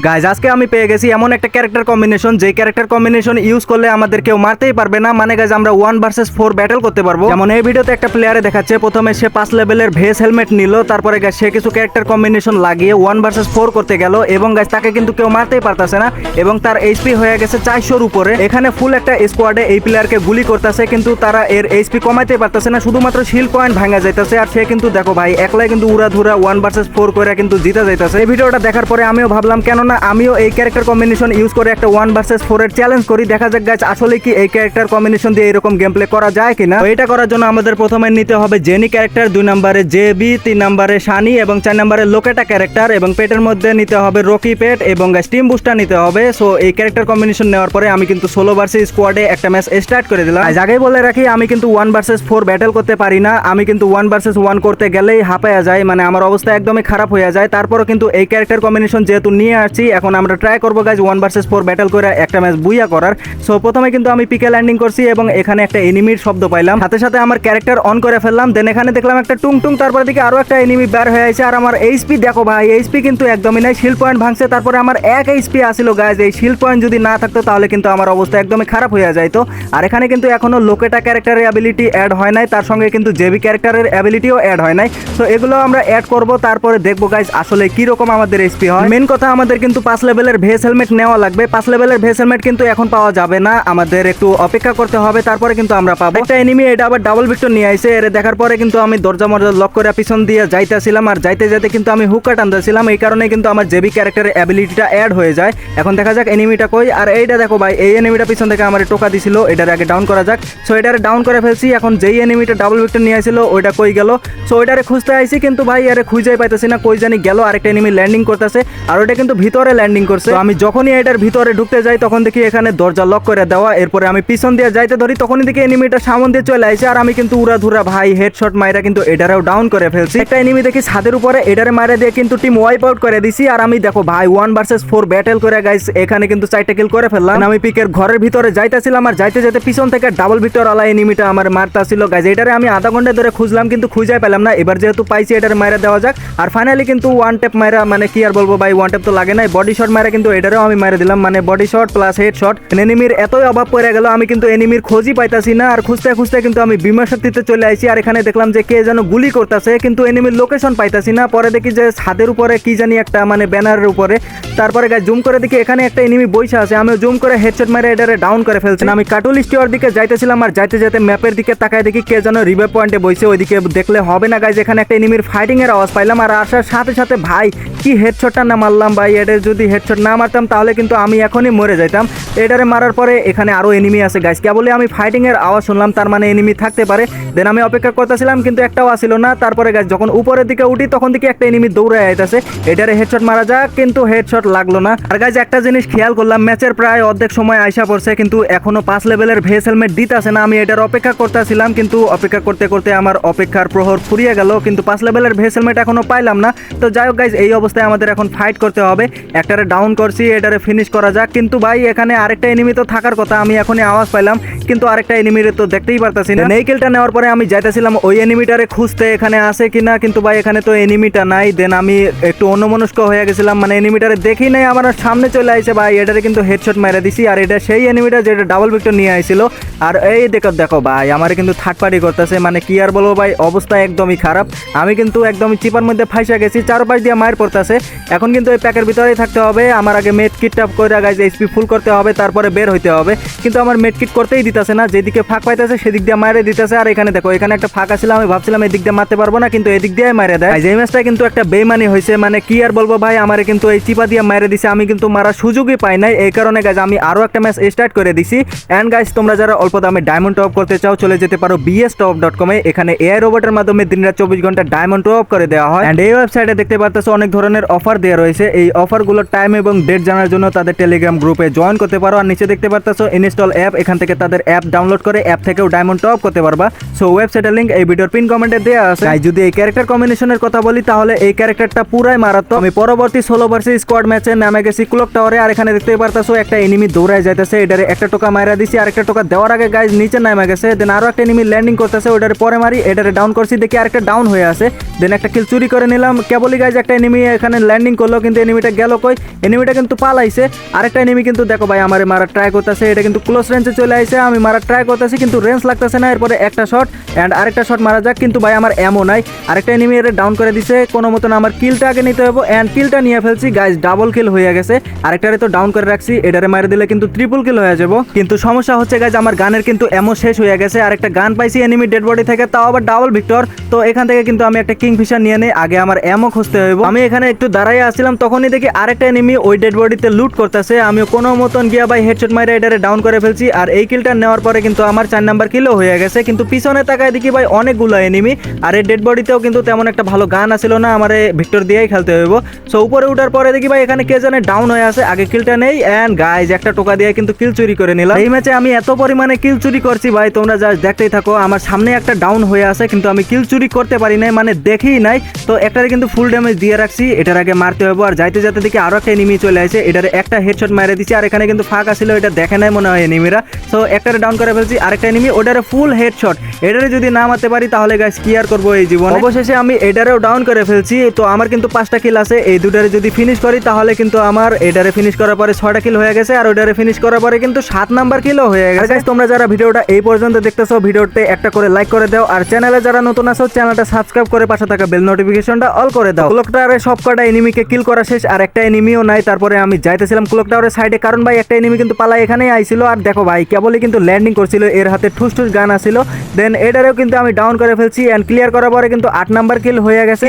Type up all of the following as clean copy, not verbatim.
Guys আজকে আমি পেয়ে গেছি এমন একটা ক্যারেক্টার কম্বিনেশন, যে ক্যারেক্টার কম্বিনেশন ইউজ করলে আমাদের কেউ মারতেই পারবে না। মানে গাইজ আমরা 1 vs 4 ব্যাটেল করতে পারবো। যেমন এই ভিডিওতে একটা প্লেয়ারে দেখাচ্ছে, প্রথমে সে 5 লেভেলের ভেস হেলমেট নিল, তারপরে গাইজ সে কিছু ক্যারেক্টার কম্বিনেশন লাগিয়ে 1 vs 4 করতে গেল এবং গাইজ তাকে কিন্তু কেউ মারতেই পারতেছে না এবং তার এইচপি হয়ে গেছে 400-র উপরে। এখানে ফুল একটা স্কোয়াডে এই প্লেয়ারকে গুলি করতেছে কিন্তু তারা এর এইচপি কমাইতে পারতেছে না, শুধুমাত্র শিল পয়েন্ট ভাঙা যাইতেছে। আর সে কিন্তু দেখো ভাই একলাই কিন্তু উড়াধুরা 1 vs 4 করে কিন্তু জিতা যাইতেছে। এই ভিডিওটা দেখার পরে আমিও ভাবলাম কেননা আমিও এই ক্যারেক্টার কম্বিনেশন ইউজ করে একটা 1 vs 4 এর চ্যালেঞ্জ করি, দেখা যাক গাইজ আসলে কি এই ক্যারেক্টার কম্বিনেশন দিয়ে এরকম গেম প্লে করা যায় কিনা। তো এটা করার জন্য আমাদের প্রথমে নিতে হবে জেনি ক্যারেক্টার, 2 নম্বরে জেবি, 3 নম্বরে শানি এবং 4 নম্বরে লোকেটা ক্যারেক্টার এবং পেটের মধ্যে নিতে হবে রকি পেট এবং স্টিম বুস্টার নিতে হবে। সো এই ক্যারেক্টার কম্বিনেশন নেওয়ার পরে আমি কিন্তু সোলো ভার্সেস স্কোয়াডে একটা ম্যাচ স্টার্ট করে দিলাম। আগেই বলে রাখি আমি কিন্তু 1 vs 4 ব্যাটেল করতে পারি না, আমি কিন্তু 1 vs 1 করতে গেলেই হাঁপায়া যায়, মানে আমার অবস্থা একদমই খারাপ হয়ে যায়। তারপরও কিন্তু এই ক্যারেক্টার কম্বিনেশন যেহেতু নিয়ে আসছি, এখন আমরা ট্রাই করবো গাইজ 1 vs 4 ব্যাটেল করে একটা ম্যাচ বুইয়া করার। সো প্রথমে কিন্তু আমি পিকে ল্যান্ডিং করছি এবং এখানে একটা এনিমির শব্দ পাইলাম, সাথে সাথে আমার ক্যারেক্টার অন করে ফেললাম। দেন এখানে দেখলাম একটা টুং টুং, তারপরে দিকে আরো একটা এনিমি বের হয়ে আছে। আর আমার এইচপি দেখো ভাই, এইচপি কিন্তু একদমই নাই, শিল পয়েন্ট ভাঙছে। তারপরে আমার 1 এইচপি আসিল গাইজ, এই শিল পয়েন্ট যদি না থাকতো তাহলে কিন্তু আমার অবস্থা একদমই খারাপ হয়ে যাইতো। আর এখানে কিন্তু এখনো লোকেটা ক্যারেক্টারের অ্যাবিলিটি অ্যাড হয় নাই, তার সঙ্গে কিন্তু জেবি ক্যারেক্টারের অ্যাবিলিটিও অ্যাড হয় নাই। তো এগুলো আমরা অ্যাড করব, তারপরে দেখবো গাইজ আসলে কি রকম আমাদের এইচপি হয়। মেন কথা আমাদের কিন্তু 5 লেভেলের ভেস হেলমেট নেওয়া লাগবে। 5 লেভেলের ভেস হেলমেট কিন্তু এখন পাওয়া যাবে না, আমাদের একটু অপেক্ষা করতে হবে, তারপরে কিন্তু আমরা পাবো। একটা এনিমি এটা আবার ডাবল ভিক্টর নিয়ে আইছে, এর দেখার পরে কিন্তু আমি দরজা মরজা লক করে পিছন দিয়ে যাইতেছিলাম, আর যাইতে যাইতে কিন্তু আমি হুকা টানতেছিলাম, এই কারণে কিন্তু আমার জেবি ক্যারেক্টারের অ্যাবিলিটিটা অ্যাড হয়ে যায়। এখন দেখা যাক এনিমিটা কই। আর এইটা দেখো ভাই, এই এনিমিটা পিছন থেকে আমার টোকা দিছিল, এটার আগে ডাউন করা যাক। সো এটারে ডাউন করে ফেলছি। এখন যেই এনিমিটা ডাবল ভিক্টর নিয়ে আসছিল ওইটা কই গেল, সো ওইটারে খুঁজতে আইছি কিন্তু ভাই আরে খুঁজেই পাইতেছি না, কই জানি গেল। আরেকটা এনিমি ল্যান্ডিং করতেছে আর ওইটা কিন্তু ভিতরে ল্যান্ডিং করছে। তো আমি যখনই এটার ভিতরে ঢুকতে যাই তখন দেখি এখানে দরজা লক করে দেওয়া, এরপরে আমি পিছন দিয়ে যাইতে ধরি তখনই দেখি এনিমিটা সামন দিয়ে চলে আসে আর আমি কিন্তু উড়াধুরা ভাই হেডশট মাইরা কিন্তু এটারেও ডাউন করে ফেলছি। একটা এনিমি দেখি ছাদের উপরে, এটারে মারা দিয়ে কিন্তু টিম ওয়াইপ আউট করে দিছি। আর আমি দেখো ভাই 1 vs 4 ব্যাটেল করে গাইস এখানে কিন্তু 4টা কিল করে ফেললাম। আমি পিকের ঘরের ভিতরে যাইতেছিলাম আর যাইতে যাইতে পিছন থেকে ডাবল ভিক্টর আলা এনিমিটা আমার মারতাছিল গাইস। এটারে আমি আধা ঘন্টা ধরে খুঁজলাম কিন্তু খুঁজে পেলাম না। এবার যেহেতু পাইছি এটারে মাইরা দেওয়া যাক। আর ফাইনালি কিন্তু ওয়ান ট্যাপ মাইরা, মানে কি আর বলবো ভাই, ওয়ান ট্যাপ তো লাগে নাই, বডি শট মাইরা কিন্তু এটারেও আমি মাইরা দিলাম, মানে body shot plus head shot. এনিমির এতই অভাব পড়ে গেল, আমি কিন্তু এনিমির খোঁজই পাইতাছি না। আর খুঁজতে খুঁজতে কিন্তু আমি বিমা শক্তিতে চলে আইছি আর এখানে দেখলাম যে কে যেন গুলি করতেছে কিন্তু এনিমির লোকেশন পাইতাছি না। পরে দেখি যে ছাদের উপরে কি জানি একটা, মানে ব্যানারের উপরে। তারপরে গাইস জুম করে দেখি এখানে একটা এনিমি বইসা আছে, আমি জুম করে হেডশট মেরে এটারে ডাউন করে ফেলছি। আমি কাটুল স্টিওর দিকে যাইতেছিলাম আর যাইতে যাইতে ম্যাপের দিকে তাকায় দেখি কে যেন রিভাইভ পয়েন্টে বইছে, ওইদিকে দেখলে হবে না গাইস। এখানে একটা এনিমির ফাইটিং এর আওয়াজ পাইলাম আর আসার সাথে সাথে ভাই কি হেডশটটা না মারলাম ভাই, এটার যদি হেডশট না মারতাম তাহলে কিন্তু আমি এখনই মরে যাইতাম। এটারে মারার পরে এখানে আরো এনিমি আছে গাইস, কেবলে আমি ফাইটিং এর আওয়াজ শুনলাম, তার মানে এনিমি থাকতে পারে। দেন আমি অপেক্ষা করতেছিলাম কিন্তু একটাও আসিল না। তারপরে গাইস যখন উপরের দিকে উঠি তখন দেখি একটা এনিমি দৌড়ে আইতাছে, এটারে হেডশট মারা যাক কিন্তু হেডশট লাগলো না। আর গাইস একটা জিনিস খেয়াল করলাম, ম্যাচের প্রায় অর্ধেক সময় আইসা পড়ছে কিন্তু এখনো 5 লেভেলের ভেস হেলমেট দিতেছে না। আমি এটার অপেক্ষা করতেছিলাম কিন্তু অপেক্ষা করতে করতে আমার অপেক্ষার প্রহর ফুরিয়ে গেল, কিন্তু 5 লেভেলের ভেস হেলমেট এখনো পাইলাম না। তো যাই হোক গাইস, এই অবস্থায় আমাদের এখন ফাইট করতে হবে। একটারে ডাউন করছি, এটারে ফিনিশ করা যাক। কিন্তু ভাই এখানে আরেকটা এনিমি তো থাকার কথা, আমি এখনই আওয়াজ পাইলাম কিন্তু আরেকটা এনিমির তো দেখতেই পারতাছি না। এই কিলটা নেওয়ার পরে আমি যাইতেছিলাম ওই এনিমিটারে খুঁজতে এখানে আছে কিনা, কিন্তু ভাই এখানে তো এনিমিটা নাই। দেন আমি একটু অন্যমনস্ক হয়ে গেছিলাম, মানে এনিমিটারে দেখি নাই, আমার সামনে চলে আইছে ভাই, এটারে কিন্তু হেডশট মেরে দিছি। আর এটা সেই এনিমিটা যেটা ডাবল ভিক্টর নিয়ে আইছিল। আর এই দেখো ভাই আমার কিন্তু থার্ড পার্টি করতেছে, মানে কি আর বলবো ভাই, অবস্থা একদমই খারাপ। আমি কিন্তু একদমই চিপার মধ্যে ফাইসা গেছি, চারপাশ দিয়ে মায়ের পড়তেছে। এখন কিন্তু এই প্যাকের ভিতরেই থাকতে হবে, আমার আগে মেড কিটটা করে গাইজ এইচপি ফুল করতে হবে, তারপরে বের হইতে হবে। কিন্তু আমার মেড কিট করতেই দিতেছে না, যেদিকে ফাঁক পাইতেছে সেদিক দিয়ে মারে দিতেছে। আর এখানে দেখো এখানে একটা ফাঁক ছিল, আমি ভাবছিলাম এই দিক দিয়ে মারতে পারবো না কিন্তু এদিক দিয়ে মারে দেয়। এই ম্যাচটা কিন্তু একটা বেইমানি হয়েছে, মানে কি আর বলবো ভাই, আমারে কিন্তু এই চিপা দিয়ে মারে দিছে, আমি কিন্তু মারার সুযোগই পাই নাই। এই কারণে গাইজ আমি আরো একটা ম্যাচ স্টার্ট করে দিছি। এন্ড গাইজ তোমরা যারা অল্প দামে ডায়মন্ড টপ করতে চাও চলে যেতে পারো bstop.com এ। এখানে এআই রোবটের মাধ্যমে দিনরাত 24 ঘন্টা ডায়মন্ড টপ করে দেওয়া হয়। এন্ড এই ওয়েবসাইটে দেখতে পারতেছো অনেক ধরনের অফার দেওয়া রয়েছে। এই অফারগুলোর টাইম এবং ডেট জানার জন্য তাদের টেলিগ্রাম গ্রুপে জয়েন করতে পারো। আর নিচে দেখতে পারতেছো ইনস্টল অ্যাপ, এখান থেকে তাদের অ্যাপ ডাউনলোড করে অ্যাপ থেকেও ডায়মন্ড টপ করতে পারবা। সো ওয়েবসাইটের লিংক এই ভিডিওর পিন কমেন্টে দেওয়া আছে। যদি এই ক্যারেক্টার কম্বিনেশনের কথা বলি তাহলে এই ক্যারেক্টারটা পুরাই মারাত্মক। আমি পরবর্তী সোলো ভার্সেস স্কোয়াড ম্যাচে নামে গেছি ক্লক টাওয়ারে, আর এখানে দেখতে পারতেছো একটা এনিমি দৌড়ায় যাইতেছে, এটারে একটা টোকা মাইরা দিছি। আর একটা টোকা দেওয়ার আগে আগে গাইজ নিচে নামে গেছে। দেন আরো একটা এনিমি ল্যান্ডিং করতেছে, ওটারে পরে মারি, এটারে ডাউন করছি, দেখি আরেকটা ডাউন হয়ে আছে। দেন একটা কিল চুরি করে নিলাম। কেবলই গাইজ একটা এনিমি এখানে ল্যান্ডিং করলো, কিন্তু এনিমিটা গেল কই? এনিমিটা কিন্তু পালাইছে। আরেকটা এনিমি কিন্তু দেখো ভাই আমার মারা ট্রাই করতেছে, এটা কিন্তু ক্লোজ রেঞ্জে চলে আসছে। আমি মারা ট্রাই করতেছি কিন্তু রেঞ্জ লাগতেছে না। এরপরে একটা শট অ্যান্ড আরেকটা শট মারা যাক, কিন্তু ভাই আমার এমন নাই। আরেকটা এনিমি এর ডাউন করে দিছে। কোনো মতন আমার কিলটা আগে নিতে হবে অ্যান্ড কিলটা নিয়ে ফেলছি গাইজ, ডাবল কিল হয়ে গেছে। আরেকটারে তো ডাউন করে রাখছি, এটারে মারে দিলে কিন্তু ট্রিপল কিল হয়ে যাবো। কিন্তু সমস্যা হচ্ছে গাইজ আমার গানের কিন্তু এমন শেষ হয়ে গেছে। আরেকটা গান পাইছি এনিমি ডেড বডি থেকে, তাও আবার ডাবল ভিক্টর। তো এখান থেকে কিন্তু আমি একটা কিংফিশার নিয়ে নেই, আগে আমার এমও খুঁজতে হইব। আমি এখানে একটু দাঁড়াইয়া আসছিলাম, তখনই দেখি আরেকটা এনিমি ওই ডেড বডিতে লুট করতেছে। আমিও কোনো মতন গিয়া ভাই হেডশট মাইরা এটারে ডাউন করে ফেলছি। আর এই কিলটা নেওয়ার পরে কিন্তু আমার 4 নাম্বার কিলও হয়ে গেছে। কিন্তু পিছনে তাকায় দেখি ভাই অনেকগুলো এনিমি, আর এই ডেড বডিতেও কিন্তু তেমন একটা ভালো গান আসিল না, আমার ভিক্টর দিয়েই খেলতে হইব। সো উপরে উঠার পরে দেখি ভাই এখানে কে জানে ডাউন হয়ে আছে, আগে কিলটা নেই অ্যান্ড গাইজ একটা টোকা দিয়ে কিন্তু কিল চুরি করে নিলাম। এই ম্যাচে আমি এত পরিমাণে কিল চুরি করছি ভাই, তোমরা যা দেখতেই থাকো। আমার সামনে একটা ডাউন হয়ে আছে, কিন্তু আমি কিল চুরি করতে পারি নাই, মানে দেখেই নাই। তো একটারে কিন্তু ফুল ড্যামেজ দিয়ে রাখছি, এটার আগে মারতে হবে। আর যাইতে যাতে দেখি আরো একটা এনিমি চলে আসে, এটারে একটা হেডশট মারে দিচ্ছি। আর এখানে কিন্তু ফাঁকা ছিল, এটা দেখে নাই মনে হয় এনিমিরা। সো একটারে ডাউন করে ফেলছি, আরেকটা এনিমি ওটারে ফুল হেডশট। এটারে যদি না মারতে পারি তাহলে গাইস কি আর করবো এই জীবনে। অবশেষে আমি এটারেও ডাউন করে ফেলছি। তো আমার কিন্তু 5টা কিল আছে, এই দুটারে যদি ফিনিশ করি তাহলে কিন্তু আমার এটারে ফিনিশ করার পরে 6টা কিল হয়ে গেছে, আর ওটারে ফিনিশ করার পরে কিন্তু 7 নাম্বার কিলও হয়ে গেছে। গাইস তোমরা যারা ভিডিওটা এই পর্যন্ত দেখতেছো, ভিডিওতে একটা করে লাইক করে দাও, আর চ্যানেলে যারা নতুন আছো চ্যানেলটা সাবস্ক্রাইব করে পাশে থাকা বেল নোটিফিকেশনটা অল করে দাও। ক্লক টাওয়ারে সব কটা এনিমিকে কিল করা শেষ, আর একটা এনিমিও নাই। তারপরে আমি যাইতেছিলাম ক্লক টাওয়ারের সাইডে, কারণ ভাই একটা এনিমি কিন্তু পালা এখানেই আইছিল। আর দেখো ভাই কেবলই কিন্তু ল্যান্ডিং করছিল, এর হাতে ঠুস ঠুস গান আসছিল। দেন এটারেও কিন্তু আমি ডাউন করে ফেলছি এন্ড ক্লিয়ার করার পরে কিন্তু 8 নাম্বার কিল হয়ে গেছে।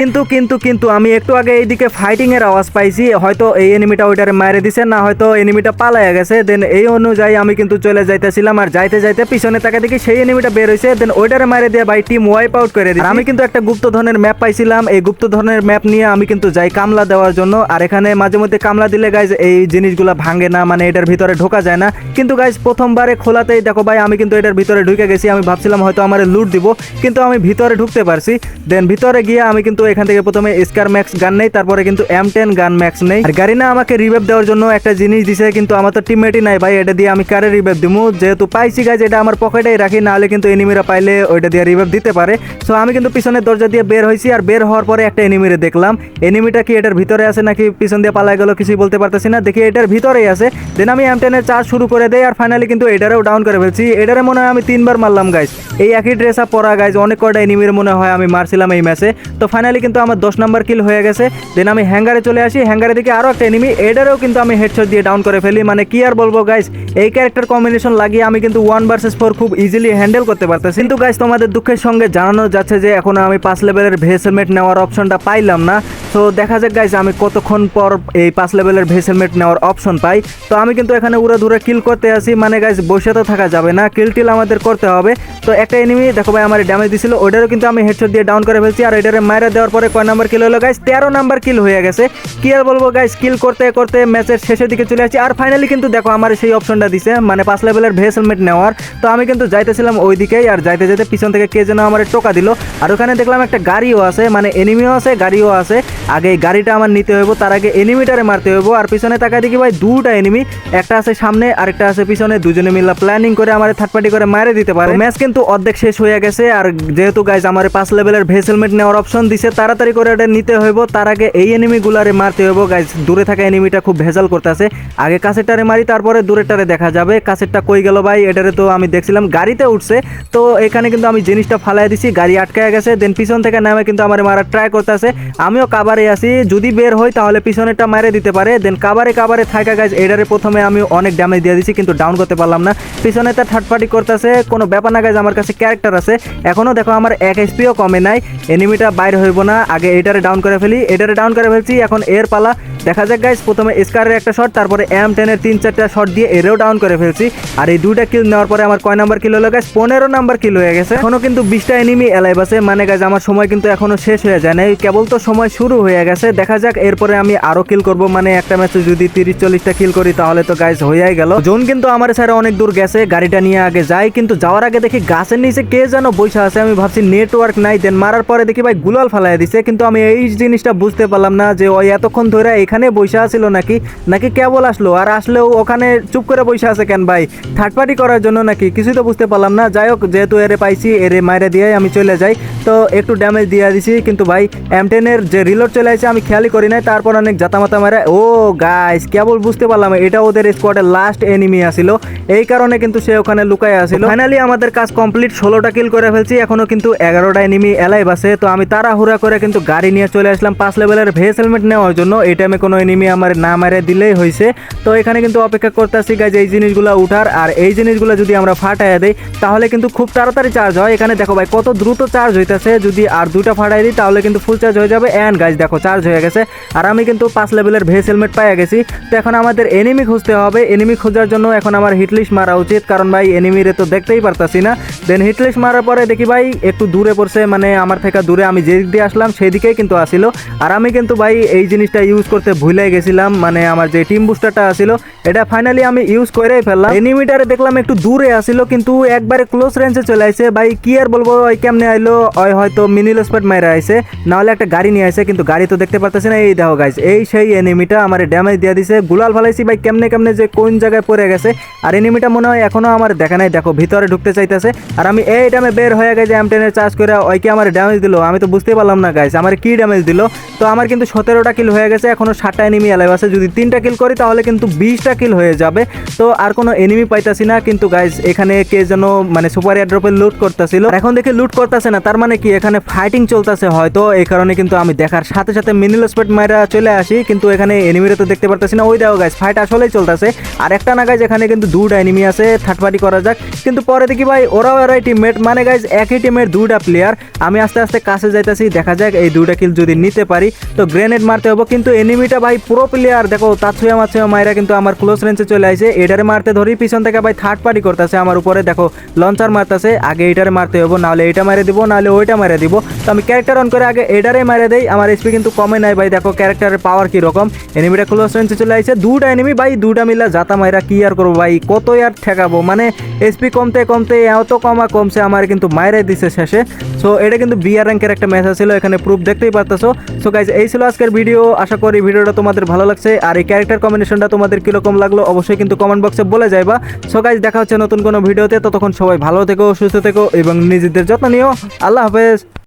কিন্তু আমি একটু আগে এইদিকে ফাইটিং এর আওয়াজ পাইছি, হয়তো এই এনিমিটা ওইটারে মারে দিছে, না হয়তো এনিমিটা পালায়া গেছে। দেন এই অনুযায়ী আমি কিন্তু চলে যাইতেছিলাম, আর যাইতে যাইতে পিছনে তাকে দেখি সেই এনিমিটা বের হইছে। দেন ওইটারে মারে দিয়ে ভাই টিম ওয়াইপ আউট করে দিই। আমি কিন্তু একটা গুপ্ত ধরনের ম্যাপ পাইছিলাম, এই গুপ্ত ধরনের ম্যাপ নিয়ে আমি কিন্তু যাই কামলা দেওয়ার জন্য। আর এখানে মাঝে মধ্যে কামলা দিলে গাইজ এই জিনিসগুলো ভাঙে না, মানে এটার ভিতরে ঢোকা যায় না। কিন্তু গাইজ প্রথমবারে খোলাতেই দেখো ভাই আমি কিন্তু এটার ভিতরে ঢুকে গেছি। আমি ভাবছিলাম হয়তো আমার লুট দিব, কিন্তু আমি ভিতরে ঢুকতে পারছি। দেন ভিতরে গিয়ে আমি কিন্তু এখান থেকে প্রথমে স্কার ম্যাক্স গান নেই, তারপরে কিন্তু M10 গান ম্যাক্স নেই। আর গাড়ি না আমাকে রিভাইভ দেওয়ার জন্য একটা জিনিস দিছে, কিন্তু আমার তো টিমমেটই নাই ভাই, এটা দিয়ে আমি কারে রিভাইভ দিমু? যেহেতু পাইছি গাইজ এটা আমার পকেটেই রাখি, নাহলে কিন্তু এনিমিরা পাইলে ওইটা দিয়ে রিভাইভ দিতে পারে। সো আমি কিন্তু পিছনের দরজা দিয়ে বের হয়েছি, আর বের হওয়ার পরে একটা এনিমিরে দেখলাম। এনিমিটা কি এটার ভিতরে আছে নাকি পিছন দিয়ে পালা গেল কিছুই বলতে পারতেছি না, দেখি এটার ভিতরেই আছে। দেন আমি M10 এর চার্জ শুরু করে দেই, আর ফাইনালি কিন্তু এটারেও ডাউন করে ফেলছি। এটারে মনে হয় আমি 3বার মারলাম গাইজ, এই একই ড্রেস আপ পরা গাইজ। অনেক কয়টা এনিমির মনে হয় আমি মারছিলাম এই ম্যাচে। তো ফাইনালি কিন্তু আমার 10 নাম্বার কিল হয়ে গেছে। দেন আমি হ্যাঙ্গারে চলে আসি, হ্যাঙ্গারে দিকে আরো একটা এনিমি, এটারেও কিন্তু আমি হেডশট দিয়ে ডাউন করে ফেলি। মানে কি আর বলবো গাইজ, এই ক্যারেক্টার কম্বিনেশন লাগিয়ে আমি কিন্তু 1 vs 4 খুব ইজিলি হ্যান্ডেল করতে পারতেছি। কিন্তু গাইজ তোমাদের দুঃখের সঙ্গে জানানো যাচ্ছে যে এখনো আমি 5 লেভেলের ভেস হেলমেট নেওয়ার অপশনটা পাইলাম না। তো দেখা যাক গাইজ আমি কতক্ষণ পর এই 5 লেভেলের ভেস হেলমেট নেওয়ার অপশন পাই। তো আমি কিন্তু এখানে উড়ে ধরে কিল করতে আসি, মানে গাইজ বসে তো থাকা যাবে না, কিল টিল আমাদের করতে হবে। তো একটা এনিমি দেখো ভাই আমার ড্যামেজ দিছিল, ওটারও কিন্তু আমি হেডশট দিয়ে ডাউন করে ফেলছি। আর এটারে মাইরা দেওয়ার পরে কয় নাম্বার কিল হলো গাইজ? 13 নাম্বার কিল হয়ে গেছে। কি আর বলবো গাইজ, কিল করতে করতে ম্যাচের শেষের দিকে চলে আসছি। আর ফাইনালি কিন্তু দেখো আমার সেই অপশনটা দিছে, মানে 5 লেভেলের ভেস হেলমেট নেওয়ার। তো আমি কিন্তু যাইতেছিলাম ওই দিকেই, আর যাইতে যেতে পিছন থেকে কে যেন আমার টোকা দিল। আর ওখানে দেখলাম একটা গাড়িও আছে, মানে এনিমিও আছে গাড়িও আছে। আগে এই গাড়িটা আমার নিতে হইব, তার আগে এনিমিটারে মারতে হইব। আর পিছনে তাকায় দেখি ভাই 2টা এনিমি, একটা আছে সামনে আরেকটা আছে পিছনে, দুজনে মিলে প্ল্যানিং করে আমার থার্ড পার্টি করে মারে দিতে পারে। ম্যাচ কিন্তু অর্ধেক শেষ হয়ে গেছে। আর যেহেতু গাইজ আমার 5 লেভেলের ভেস হেলমেট নেওয়ার অপশন দিছে, তাড়াতাড়ি করে এটা নিতে হইব। তার আগে এই এনিমিগুলারে মারতে হইব গাইজ। দূরে থাকা এনিমিটা খুব ভেজাল করতেছে, আগে কাছেরটারে মারি তারপরে দূরেরটারে দেখা যাবে। কাছেরটা কই গেল ভাই? এটারে তো আমি দেখছিলাম গাড়িতে উঠছে। তো এখানে কিন্তু আমি জিনিসটা ফালাই দিছি, গাড়ি আটকায় গেছে। দেন পিছন থেকে নামে কিন্তু আমার মারা ট্রাই করতেছে, আমিও কাবারে আছি, যদি বের হই তাহলে পিছনেরটা মারে দিতে পারে। দেন কাবারে থাকা গাইজ এটারে প্রথমে আমি অনেক ড্যামেজ দিয়ে দিছি, কিন্তু ডাউন করতে পারলাম না। পিছনে তার থার্ড পার্টি করতেছে, কোনো ব্যাপার না গাইজ, আমার কাছে ক্যারেক্টার আছে। এখনো দেখো আমার 1 HPও কমে নাই, এনিমিটা বাইরে হইব না। আগে এটারে ডাউন করে ফেলি, এটারে ডাউন করে ফেলছি, এখন এর পালা। দেখা যাক গাইজ, প্রথমে স্কারের একটা শট, তারপরে M10 এর 3-4টা শট দিয়ে এরেও ডাউন করে ফেলছি। আর এই 2টা কিল নেওয়ার পরে আমার কয় নাম্বার কিল হলো গাইজ? 15 নাম্বার কিল হয়ে গেছে। এখনো কিন্তু 20টা এনিমি এলাইভ আছে, মানে গাইজ আমার সময় কিন্তু এখনো শেষ হয়ে যায় না, কেবল তো সময় শুরু হয়ে গেছে। দেখা যাক এরপরে আমি আরো কিল করব, মানে একটা ম্যাচে যদি 30-40টা কিল করি তাহলে তো গাইজ হয়েই গেল। জোন কিন্তু আমার সাইডে অনেক দূর গেছে, গাড়িটা নিয়ে আগে যাই, কিন্তু যাওয়ার আগে দেখি গাছের নিচে কে যেন বসে আছে। আমি ভাবছি নেটওয়ার্ক নাই, দেন মারার পরে দেখি ভাই গুলাল ফালাই দিছে, কিন্তু আমি এই জিনিসটা বুঝতে পারলাম না যে ওই এতক্ষণ ধরে এখানে এখানে বসে আছিল নাকি নাকি কেবল আসলো, আর আসলেও ওখানে চুপ করে বসে আছে কেন ভাই? থার্ড পার্টি করার জন্য নাকি? কিছুই তো বুঝতে পারলাম না। যাই হোক, যেহেতু এরে পাইছি এরে মাইরে দিয়ে আমি চলে যাই। তো একটু ড্যামেজ দিয়ে দিছি, কিন্তু ভাই M10 এর যে রিলোড চলে আসছে আমি খেয়ালই করি নাই, তারপর অনেক জাতামাতা মারা। ও গাইস, কেবল বুঝতে পারলাম এটা ওদের স্কোয়াডের লাস্ট এনিমি আসিল, এই কারণে কিন্তু সে ওখানে লুকায় আসিল। ফাইনালি আমাদের কাজ কমপ্লিট, 16টা কিল করে ফেলছি, এখনো কিন্তু 11টা এনিমি এলাইভ আছে। তো আমি তাড়াহুড়া করে কিন্তু গাড়ি নিয়ে চলে আসলাম 5 লেভেলের ভেস হেলমেট নেওয়ার জন্য। এই টাইমে কোনো এনিমি আমার না মারে দিলেই হয়েছে। তো এখানে কিন্তু অপেক্ষা করতেছি গাইজ এই জিনিসগুলো উঠার, আর এই জিনিসগুলো যদি আমরা ফাটাইয়া দেই তাহলে কিন্তু খুব তাড়াতাড়ি চার্জ হয়। এখানে দেখো ভাই কত দ্রুত চার্জ হইতেছে, যদি আর 2টা ফাটাই দিই তাহলে কিন্তু ফুল চার্জ হয়ে যাবে। অ্যান্ড গাইজ দেখো চার্জ হয়ে গেছে, আর আমি কিন্তু 5 লেভেলের ভেস হেলমেট পাইয়া গেছি। তো এখন আমাদের এনিমি খুঁজতে হবে। এনিমি খোঁজার জন্য এখন আমার হিটলিস্ট মারা উচিত, কারণ ভাই এনিমিরে তো দেখতেই পারতাছি না। দেন হিটলিস্ট মারার পরে দেখি ভাই একটু দূরে পড়ছে, মানে আমার থেকে দূরে, আমি যে দিক দিয়ে আসলাম সেই দিকেই কিন্তু আসিল। আর আমি কিন্তু ভাই এই জিনিসটা ইউজ করতে ভুলে গেছিলাম, মানে আমার যে টিম বুস্টারটা আসিল এটা ফাইনালি আমি ইউজ করেই ফেললাম। এনিমিটারে দেখলাম একটু দূরে আসিল, কিন্তু একবারে ক্লোজ রেঞ্জে চলে আসছে। ভাই কি আর বলবো, ওই কেমনে আইলো, ওই হয়তো মিনিল স্পট মাইরা আইছে, নাহলে একটা গাড়ি নিয়ে আসে, কিন্তু গাড়ি তো দেখতে পারতেছি না। এই দেখো গাইজ, এই সেই এনিমিটা আমার ড্যামেজ দিয়ে দিছে। গুলাল ফালাইছি ভাই কেমনে কেমনে যে কোন জায়গায় পড়ে গেছে, আর এনিমিটা মনে হয় এখনো আমার দেখা নাই। দেখো ভিতরে ঢুকতে চাইতেছে, আর আমি এই টাইমে বের হয়ে গেছে M10 এর চার্জ করে। ওই কি আমার ড্যামেজ দিল? আমি তো বুঝতে পারলাম না গাইজ আমার কি ড্যামেজ দিল। তো আমার কিন্তু 17টা কিল হয়ে গেছে, এখনো 7টা এনিমি এলাইভ আছে। যদি 3টা কিল করি তাহলে কিন্তু 20টা কিল হয়ে যাবে। তো আর কোনো এনিমি পাইতাছি না, কিন্তু গাইজ এখানে কে যেন মানে সুপার এয়ারড্রপে লুট করতেছিল, এখন দেখি লুট করতেছে না, তার মানে কি এখানে ফাইটিং চলতেছে হয়তো। এই কারণে কিন্তু আমি দেখার সাথে সাথে মিনিল স্পট মাইরা চলে আসি, কিন্তু এখানে এনিমিরা তো দেখতে পারতেছি না। ওই দেখো গাইজ ফাইট আসলেই চলতেছে, আর একটা না গাইজ এখানে কিন্তু 2টা এনিমি আছে। থার্ড পার্টি করা যাক, কিন্তু পরে দেখি ভাই ওরাই টিমমেট, মানে গাইজ একই টিমের 2টা প্লেয়ার। আমি আস্তে আস্তে কাছে যাইতেছি, দেখা যাক এই 2টা কিল যদি নিতে পারি তো গ্রেনেড মারতে হবে। কিন্তু এনিমিটা ভাই পুরো প্লেয়ার, দেখো তাছুয়া মাছুয়া মাইরা কিন্তু আমার ক্লোজ রেঞ্জে চলে আসে। এটারে মারতে ধরি, পিছন থেকে ভাই থার্ড পার্টি করতেছে আমার উপরে, দেখো লঞ্চার মারতেছে। আগে এটারে মারতে হবে, নাহলে এটা মারে দিব, নাহলে ওইটা মারে দিব। তো আমি ক্যারেক্টার অন করে আগে এটারে মারে দেই। আমার এসপি কিন্তু কমে নাই ভাই, দেখো ক্যারেক্টারের পাওয়ার কি রকম। এনিমিটা ক্লোজ রেঞ্জে চলে আসে, 2টা এনিমি ভাই, 2টা মিলা জাতা মাইরা কি আর করবো ভাই, কত আর ঠেকাবো, মানে এসপি কমতে কমতে এত কমছে আমার, কিন্তু মাইরে দিছে শেষে। সো এটা কিন্তু বিআর র্যাঙ্কের একটা ম্যাচ ছিল, এখানে প্রুফ দেখতেই পারতেছো। সো গাইজ এই ছিল আজকের ভিডিও, আশা করি ভিডিওটা তোমাদের ভালো লাগছে, আর এই ক্যারেক্টার কম্বিনেশনটা তোমাদের কিরকম লাগলো অবশ্যই কিন্তু কমেন্ট বক্সে বলে যাইবা। সো গাইজ দেখা হচ্ছে নতুন কোনো ভিডিওতে, ততক্ষণ সবাই ভালো থেকো, সুস্থ থেকো এবং নিজেদের যত্ন নিও। আল্লাহ হাফেজ।